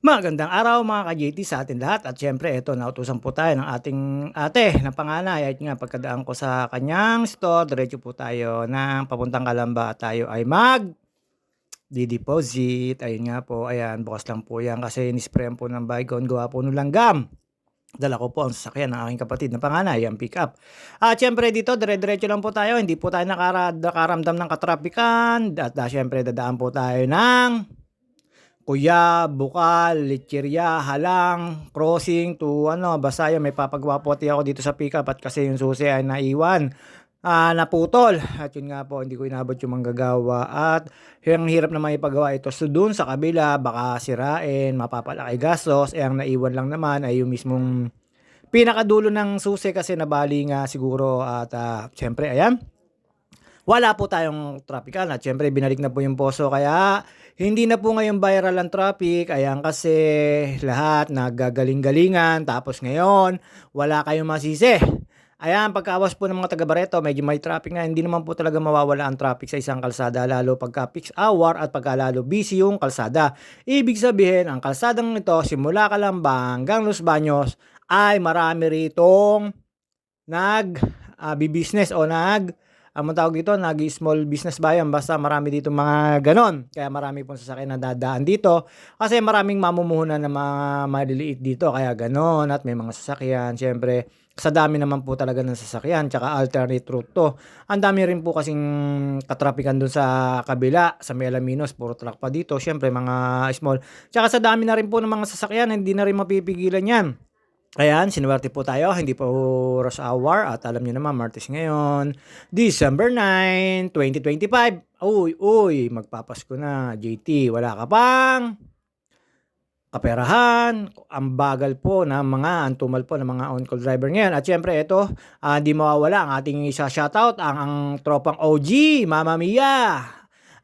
Magandang araw mga ka-JT sa atin lahat at siyempre ito nautusan po tayo ng ating ate na panganay at nga pagkadaan ko sa kanyang store diretso po tayo ng papuntang Kalamba at tayo ay di-deposit. Ayun nga po, ayan, bukas lang po yan kasi nisprayan po ng Baygon gawa po ng langgam. Dala ko po ang sasakyan ng aking kapatid na panganay, ang pick up. At siyempre dito, dire-diretso lang po tayo. Hindi po tayo nakaramdam ng katrapikan. At siyempre dadaan po tayo ng Kuya, Bukal, Lecheria, Halang, crossing to basta yun, may papagawa po ako dito sa pickup at kasi yung susi ay naiwan, naputol. At yun nga po, hindi ko inabot yung manggagawa at yung hirap na maipagawa ito. So dun sa kabila, baka sirain, mapapalaki gastos. Ang naiwan lang naman ay yung mismong pinakadulo ng susi kasi nabali nga siguro at syempre ayan. Wala po tayong trapika at syempre binalik na po yung poso kaya hindi na po ngayon viral ang traffic. Ayan kasi lahat naggagaling-galingan tapos ngayon wala kayong masisi. Ayan, pagkaawas po ng mga taga Barreto, medyo may traffic na. Hindi naman po talaga mawawala ang traffic sa isang kalsada lalo pagka peak hour at pagka lalo busy yung kalsada. Ibig sabihin, ang kalsadang ito simula Calamba hanggang Los Baños ay marami ritong business o ang tawag dito, nag-small business ba yan? Basta marami dito mga ganon. Kaya marami pong sasakyan na dadaan dito. Kasi maraming mamumuhunan na mga maliliit dito. Kaya ganon. At may mga sasakyan. Siyempre, sa dami naman po talaga ng sasakyan. Tsaka alternate route to. Ang dami rin po kasing katrapikan dun sa kabila. Sa may Alaminos, puro truck pa dito. Siyempre, mga small. Tsaka sa dami na rin po ng mga sasakyan, hindi na rin mapipigilan yan. Ayan, sinuwerte po tayo, hindi po rush hour at alam niyo naman, Martes ngayon, December 9, 2025. Uy, magpapasko na, JT, wala ka pang kaperahan, ang bagal po ng mga antumal po ng mga on-call driver ngayon. At syempre ito, di mawawala ang ating isa shoutout, ang tropang OG, Mama Mia.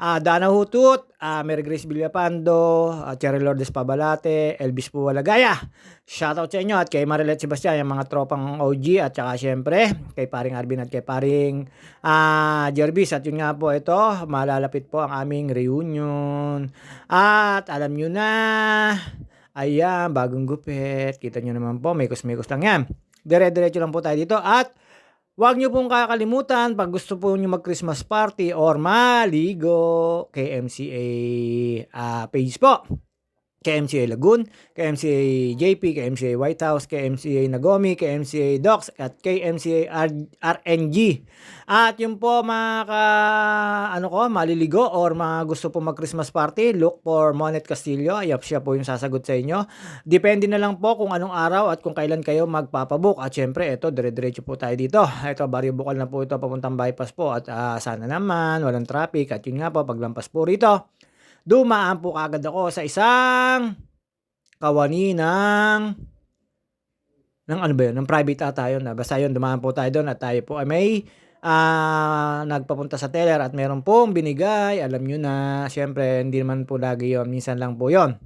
Dana Hutut, Mary Grace Villapando, Cherry Lourdes Pabalate, Elvis Puwalagaya. Shoutout sa inyo at kay Marilet Sebastian, yung mga tropang OG at saka syempre kay paring Arvin at kay paring Jervis. At yun nga po ito, malalapit po ang aming reunion. At alam nyo na, ayan, bagong gupit. Kita nyo naman po, mekos-mekos lang yan. Dire-diretso lang po tayo dito at huwag nyo pong kakalimutan pag gusto po nyo mag-Christmas party or maligo, KMCA page po. KMCA Lagoon, KMCA JP, KMCA White House, KMCA Nagomi, KMCA Docks, at KMCA RNG. At yun po maliligo or mga gusto po mag-Christmas party, look for Monet Castillo. Ayap, siya po yung sasagot sa inyo. Depende na lang po kung anong araw at kung kailan kayo magpapabook. At syempre, ito, dire-diretso po tayo dito. Ito, Barrio Bukal na po ito, papuntang bypass po. At sana naman, walang traffic. At yun nga po, paglampas po rito, dumaan po kagad ako sa isang kawani ng ano ba yun? Ng private ata yun. Basta yun, dumaan po tayo doon at tayo po ay may nagpapunta sa teller at meron pong binigay. Alam nyo na, syempre, hindi naman po lagi yun. Minsan lang po yun.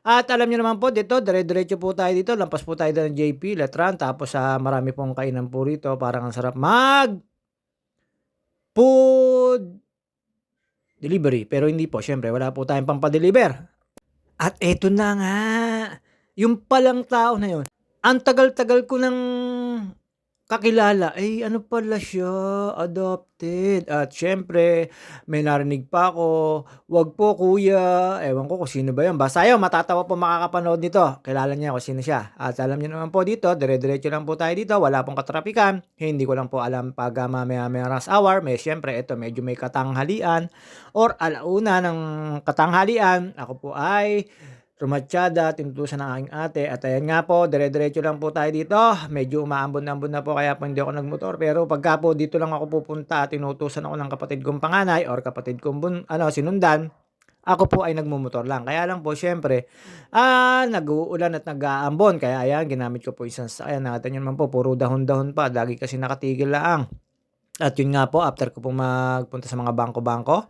At alam nyo naman po dito, dire-diretso po tayo dito. Lampas po tayo ng JP, Letran. Tapos marami pong kainan po rito. Parang ang sarap food delivery. Pero hindi po, syempre, wala po tayong pampa-deliver. At eto na nga, yung palang tao na yun, ang tagal-tagal ko nang kakilala, ano pala siya, adopted. At syempre, may narinig pa ako, wag po kuya, ewan ko kung sino ba yun. Basta yun, matatawa po makakapanood nito. Kilala niya kung sino siya. At alam niyo naman po dito, dire-diretso lang po tayo dito, wala pong katrapikan. Hindi ko lang po alam pag mamaya may rush hour. Syempre, ito medyo may katanghalian or alauna ng katanghalian. Ako po ay rumatsyada, tinutusan ng aking ate. At ayan nga po, dire-diretso lang po tayo dito. Medyo umaambon-ambon na po kaya po hindi ako nagmotor. Pero pagka po dito lang ako pupunta, tinutusan ako ng kapatid kong panganay or kapatid kong sinundan, ako po ay nagmumotor lang. Kaya lang po, syempre, nag-uulan at nag-aambon. Kaya ayan, ginamit ko po isang sasakyan. Nakita nyo naman po, puro dahon-dahon pa. Lagi kasi nakatigil lang. At yun nga po, after ko pong magpunta sa mga bangko-bangko,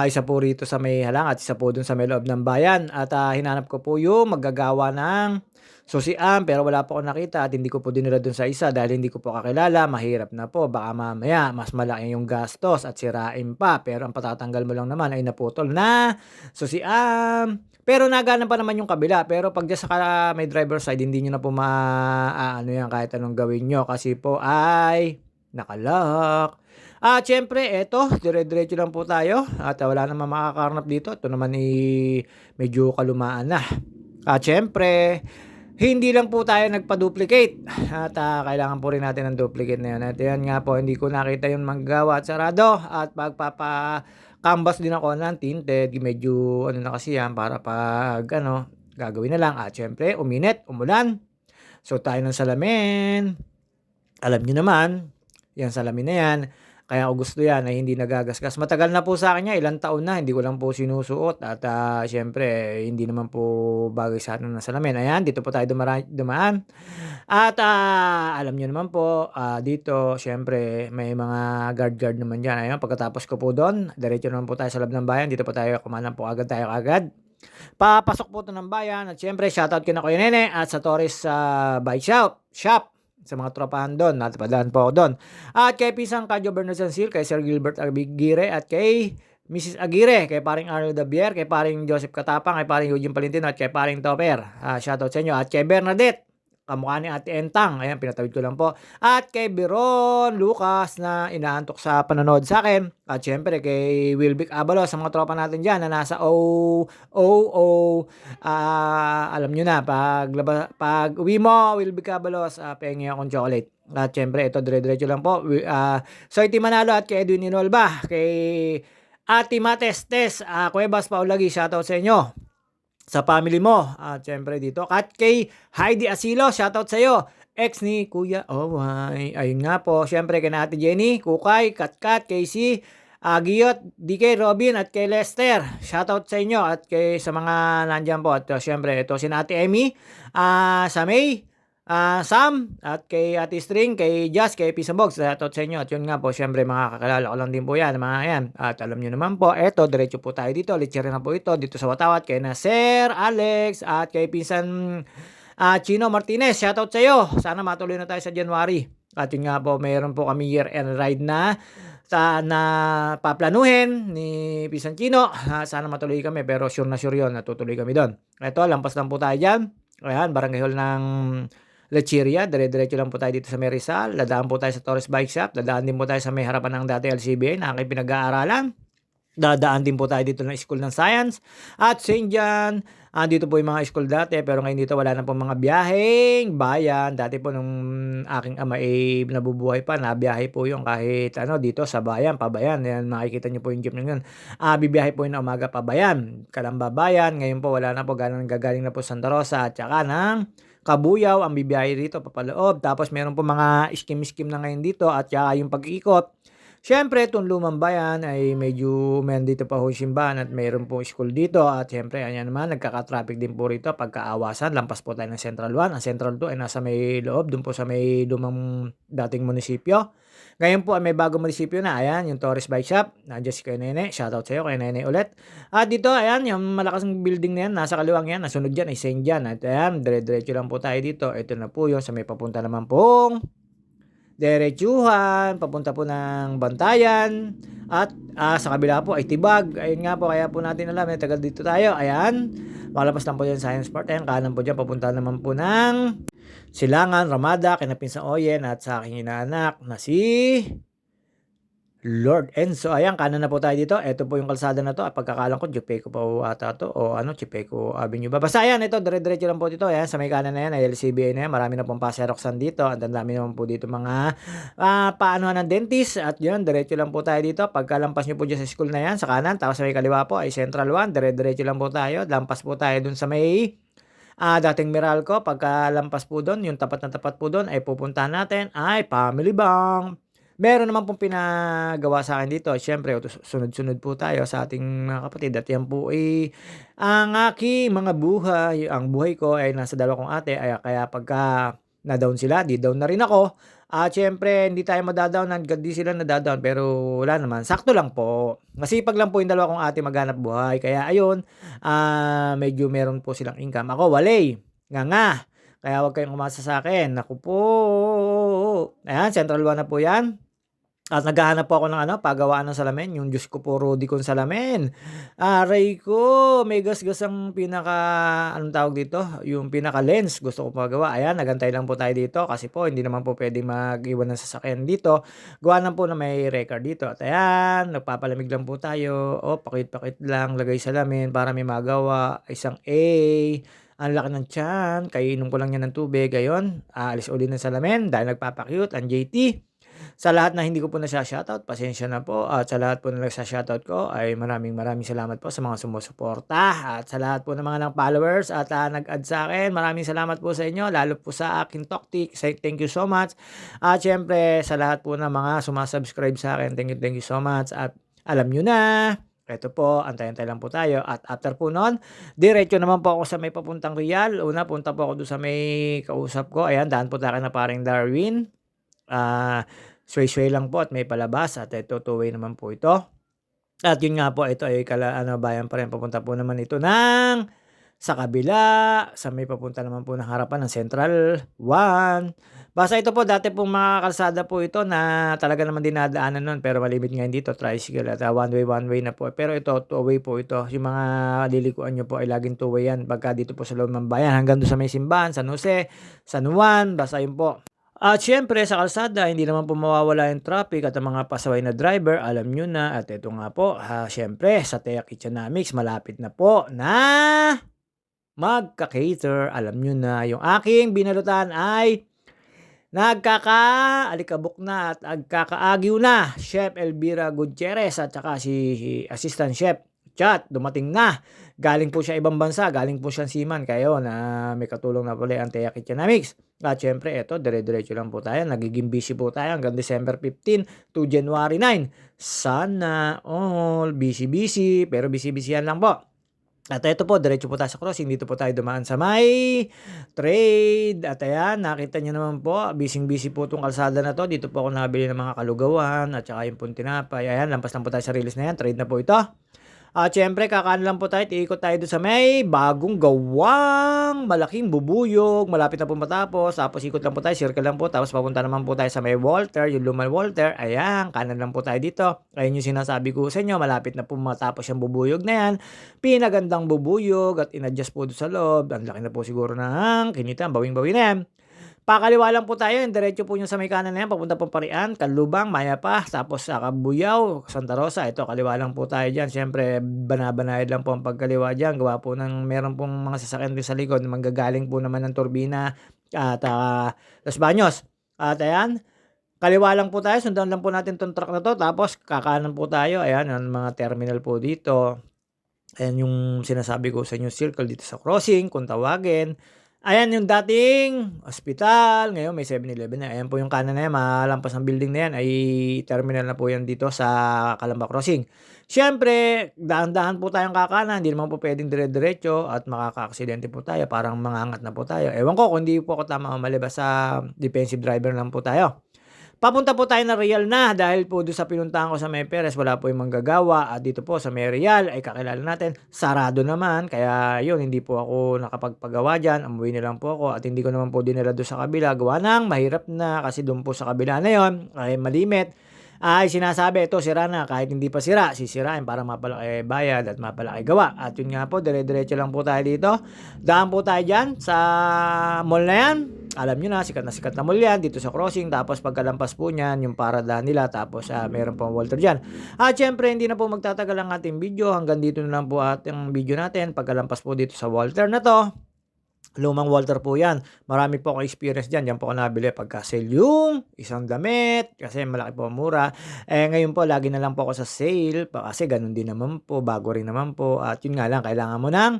isa po rito sa may Halang at isa po dun sa may loob ng bayan at, hinanap ko po yung maggagawa ng susian pero wala po akong nakita at hindi ko po dinala dun sa isa dahil hindi ko po kakilala, mahirap na po baka mamaya mas malaki yung gastos at sirain pa pero ang patatanggal mo lang naman ay naputol na susian. Pero nagana pa naman yung kabila pero 'pag diyan sa may driver's side hindi niyo na po maaano yan kahit anong gawin niyo kasi po ay naka-lock. At siyempre eto, dire-diretso lang po tayo at, wala namang makakakarnap dito. Ito naman, medyo kalumaan na. At siyempre, hindi lang po tayo nagpa-duplicate at, kailangan po rin natin ng duplicate na 'yan. At 'yan nga po, hindi ko nakita yung manggagawa at sarado at magpapa-canvas din ako ng tinted. Medyo ano na kasi 'yan para 'pag ano, gagawin na lang. At siyempre uminit, umulan, suot tayo ng salamin. Alam niyo naman 'yang salamin na 'yan, kaya ko gusto 'yan ay hindi nagagasgas. Matagal na po sa'kin 'yan, ilang taon na hindi ko lang po sinusuot at, siyempre hindi naman po bagay sa'tin ang salamin. Ayan, dito po tayo dumaan at, alam niyo naman po, dito siyempre may mga guard naman diyan. Ayan, pagkatapos ko po do'n, diretso naman po tayo sa loob ng bayan. Dito po tayo kumanan po agad tayo kaagad. Papasok po 'to ng bayan at siyempre shoutout kina Kuya Nene at sa Torres, Bike Shop. Sa mga tropahan do'n, napadaan po ako do'n. At kay Pisang Kadyo Bernard Sansil, kay Sir Gilbert Aguirre at kay Mrs. Aguirre, kay paring Arnold Dabier, kay paring Joseph Katapang, kay paring Eugene Palentino at kay paring Topper. Shoutout sa inyo at kay Bernadette, kamukha ni Ate Entang, ayan pinatawid ko lang po. At kay Biron Lucas na inaantok sa panonood sa akin. At siyempre kay Wilvic Abalos sa mga tropa natin diyan na nasa OOO. Alam niyo na pag-uwi mo Wilvic Abalos, pahingi akong chocolate. At siyempre ito dire-diretso lang po. Soy Manalo at kay Edwin Inolba, kay Ate Matestes, Cuevas Paulagi, shoutout sa inyo. Sa family mo at siyempre dito at kay Heidi Asilo, shoutout sa'yo, ex ni Kuya Oway. Ayun nga po, siyempre kay Ate Jenny, Kukay, Katkat, Casey, Giyot, DK, Robin at kay Lester. Shoutout sa inyo at kay sa mga nandiyan po at siyempre ito si Ate Emmy, sa May, Sam at kay Ate String, kay Jazz, kay Pisa Box. Shoutout sa inyo at yun nga po siyempre mga kakilala ko lang din po yan mga yan. At alam nyo naman po, eto diretso po tayo dito, lechera na po ito dito sa Watawat kay na Sir Alex at kay Pinsan Chino Martinez. Shoutout sa iyo, sana matuloy na tayo sa January. At yun nga po, mayroon po kami year end ride na paplanuhin ni Pinsan Chino. Sana matuloy kami pero sure na sure yun, natutuloy kami doon. Eto, lampas lang po tayo dyan. Ayan, barangay hall ng Lecheria, dire-diretso lang po tayo dito sa may Rizal. Dadaan po tayo sa Torres Bike Shop. Dadaan din po tayo sa may harapan ng dati LCBA na aking pinag-aaralan. Dadaan din po tayo dito ng School ng Science. At St. John, dito po yung mga school dati. Pero ngayon dito wala na po mga biyaheng bayan. Dati po nung aking ama ay nabubuhay pa, nabiyahe po yung kahit dito sa bayan, pabayan. Yan, makikita niyo po yung jeep na yun. Bibiyahe po yung na umaga pabayan, Kalamba Bayan. Ngayon po wala na po, gagaling na po Santa Rosa at saka ng Kabuyaw ang bibiyahe rito papaloob. Tapos meron po mga iskim-iskim na ngayon dito at saka yung pag-iikot. Siyempre, itong lumang bayan ay medyo dito pa ho simbahan at mayroon po school dito. At siyempre, ayan naman, nagkaka-traffic din po rito pagkaawasan. Lampas po tayo ng Central 1. Ang Central 2 ay nasa may loob, dun po sa may lumang dating munisipyo. Ngayon po ay may bagong munisipyo na. Ayan, yung Torres Bike Shop. Nandiyan si Kuya Nene. Shoutout sa iyo, Kuya Nene ulit. At dito, ayan, yung malakas ng building na yan. Nasa kaliwang yan. Nasunod dyan ay St. John. At ayan, dire-diretso lang po tayo dito. Ito na po yun sa may papunta naman pong diretsuhan, papunta po ng Bantayan. At sa kabila po ay Tibag. Ayun nga po, kaya po natin alam, tagal dito tayo. Ayan, makalabas lang po dyan Science Park. Ayan, kanan po dyan, papunta naman po ng Silangan, Ramada, Kinapinsan Oyen at sa aking inaanak na si Lord Enzo. Ayan, kanan na po tayo dito. Ito po yung kalsada na to. Pagkakalan ko, Jupeco pa po ata to. O Jupeco Avenue ba? Basta ayan, ito, dire-diretso lang po dito. Ayan, sa may kanan na yan, ay LCBA na yan. Marami na pong paseroksan dito. At ang dami naman po dito mga paanohan ng dentist. At yun, diretso lang po tayo dito. Pagkalampas nyo po dyan sa school na yan, sa kanan. Tapos sa may kaliwa po ay Central 1. Dire-diretso lang po tayo. Lampas po tayo dun sa may dating Meralco. Pagkalampas po dun, yung tapat na tapat po dun, ay pupuntahan natin ay Family Bank. Meron naman pong pinagawa sa akin dito. Siyempre, sunod-sunod po tayo sa ating mga kapatid. At yan po ay ang aking mga buhay. Ang buhay ko ay nasa dalawa kong ate. Kaya pagka na-down sila, di down na rin ako. At siyempre hindi tayo mada-down, hangga't 'di sila nada-down, pero wala naman, sakto lang po. Masipag lang po yung dalawa kong ate maghanap buhay kaya ayun, medyo meron po silang income. Ako wala, nga. Kaya huwag kayong umasa sa'kin, naku po. Ayan, Central 1 na po 'yan. At naghahanap po ako ng ano, pagawaan ng salamin, yung Diyos ko po Rudy kong salamin. Aray ko, may gasgasang anong tawag dito, yung pinaka-lens gusto ko magawa. Ayan, nagantay lang po tayo dito kasi po hindi naman po puwedeng mag-iwan ng sasakyan dito. Gawa lang po na may record dito. At ayan, nagpapalamig lang po tayo. O, pakit-pakit lang, lagay salamin para may magawa. Isang A. Ang laki ng tiyan, kainom ko lang yan ng tubig. Ayon, aalis uli ng salamin dahil nagpapa-cute ang JT. Sa lahat na hindi ko po nasha-shoutout, pasensya na po. At sa lahat po na nagsa-shoutout ko ay maraming salamat po sa mga sumusuporta. At sa lahat po ng mga followers at nag-add sa akin, maraming salamat po sa inyo, lalo po sa aking Toktik. Thank you so much. At syempre sa lahat po ng mga sumasubscribe sa akin, thank you so much. At alam nyo na, ito po, antay-antay lang po tayo. At after po nun, diretso naman po ako sa may papuntang Real. Una, punta po ako doon sa may kausap ko. Ayan, daan po tayo na paring Darwin. Sway-sway lang po at may palabas at ito two-way naman po ito. At yun nga po, ito ay bayan pa rin. Papunta po naman ito sa kabila, sa may papunta naman po ng harapan ng Central 1. Basta ito po, dati pong mga kalsada po ito na talaga naman dinadaanan nun, pero malimit ngayon dito, tricycle at one way na po. Pero ito, two-way po ito. Yung mga lilikuan nyo po ay laging two-way yan. Pagka dito po sa loob ng bayan, hanggang doon sa may simbahan, San Jose, San Juan, basta yun po. At siyempre sa kalsada, hindi naman po mawawala yung traffic at ang mga pasaway na driver, alam nyo na. At ito nga po, siyempre sa Tea Kitchenomics, malapit na po na magka-cater. Alam nyo na, yung aking binalutan ay nagkaka-alikabok na at nagkaka-agyo na. Chef Elvira Gutierrez at saka si Assistant Chef Chat, dumating na. Galing po siya ibang bansa, galing po siya Seaman. Kaya may katulong na pala ang Tea Kitchenomics. At syempre, ito, dire-diretso lang po tayo. Nagiging busy po tayo hanggang December 15 to January 9. Sana all busy, pero busy yan lang po. At ito po, diretso po tayo sa crossing. Dito po tayo dumaan sa may trade. At ayan, nakita nyo naman po, busy po itong kalsada na to. Dito po ako nabili ng mga kalugawan at saka yung puntinapay. Ayan, lampas lang po tayo sa release na yan. Trade na po ito. At syempre, kakaan lang po tayo. Iikot tayo doon sa may bagong gawang malaking bubuyog. Malapit na po matapos. Tapos ikot lang po tayo. Circle lang po. Tapos papunta naman po tayo sa may Walter. Yung lumang Walter. Ayan, kanan lang po tayo dito. Ayun yung sinasabi ko sa inyo. Malapit na po matapos yung bubuyog na yan. Pinagandang bubuyog. At in-adjust po doon sa loob. Ang laki na po siguro ng kinita. Bawing-bawi na yan. Pakaliwa lang po tayo, yung diretso po yung sa may kanan na yan, papunta pong Parian, Kalubang, Mayapa, tapos sa Kabuyaw, Santa Rosa. Ito, kaliwa lang po tayo dyan. Siyempre, banabanayad lang po ang pagkaliwa dyan. Gawa po ng meron pong mga sasakyan din sa likod, manggagaling po naman ng turbina at Los Baños. At ayan, kaliwa lang po tayo, sundan lang po natin itong truck na to. Tapos, kakanan po tayo. Ayan, ang mga terminal po dito. Ayan yung sinasabi ko sa inyo, circle dito sa crossing, kung tawagin. Ayan yung dating ospital. Ngayon may 7-Eleven na. Ayan po yung kanan na yan. Malampas ng building na yan ay terminal na po yan dito sa Calamba Crossing. Siyempre, dahan-dahan po tayong kakanan. Hindi naman po pwedeng dire-diretso at makaka-aksidente po tayo. Parang mangangat na po tayo. Ewan ko kung hindi po ako tama mali. Basta defensive driver lang po tayo. Papunta po tayo na Real na dahil po doon sa pinuntahan ko sa May Perez, wala po yung manggagawa. At dito po sa May Real ay kakilala natin, sarado naman. Kaya yun, hindi po ako nakapagpagawa dyan. Amuwi na lang po ako at hindi ko naman po dinala doon sa kabila. Gawa nang mahirap na kasi doon po sa kabila na yon ay malimit. Ay sinasabi, ito sira na. Kahit hindi pa sira, sisirain para mapalaki bayad at mapalaki gawa. At yun nga po, dire-diretso lang po tayo dito. Daan po tayo dyan sa mall na yan. Alam nyo na sikat na mall yan dito sa crossing. Tapos pagkalampas po niyan, yung parada nila. Tapos meron pong Walter dyan. At syempre, hindi na po magtatagal ang ating video. Hanggang dito na lang po ating video natin. Pagkalampas po dito sa Walter na to. Lumang Walter po yan. Marami po akong experience dyan. Diyan po ako nabili pagka-sale yung isang damit. Kasi malaki po mura. Ngayon po, lagi na lang po ako sa sale. Kasi ganun din naman po. Bago rin naman po. At yun nga lang, kailangan mo ng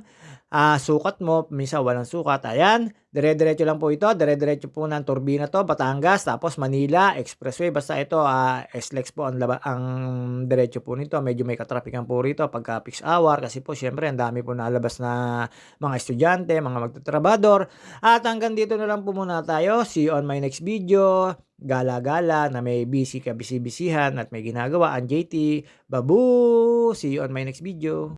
sukat mo. Minsan walang sukat. Ayan. Dire-diretso lang po ito, dire-diretso po ng Turbina 'to, Batangas, tapos Manila Expressway. Basta ito, SLEX po ang diretso po nito. Medyo may ka-traffican po rito pagka peak hour kasi po siyempre ang dami po nalabas na mga estudyante, mga magtatrabador. At hanggang dito na lang po muna tayo. See you on my next video. Gala-gala na may busy ka, busy-busyhan at may ginagawa ang JT. Babu! See you on my next video.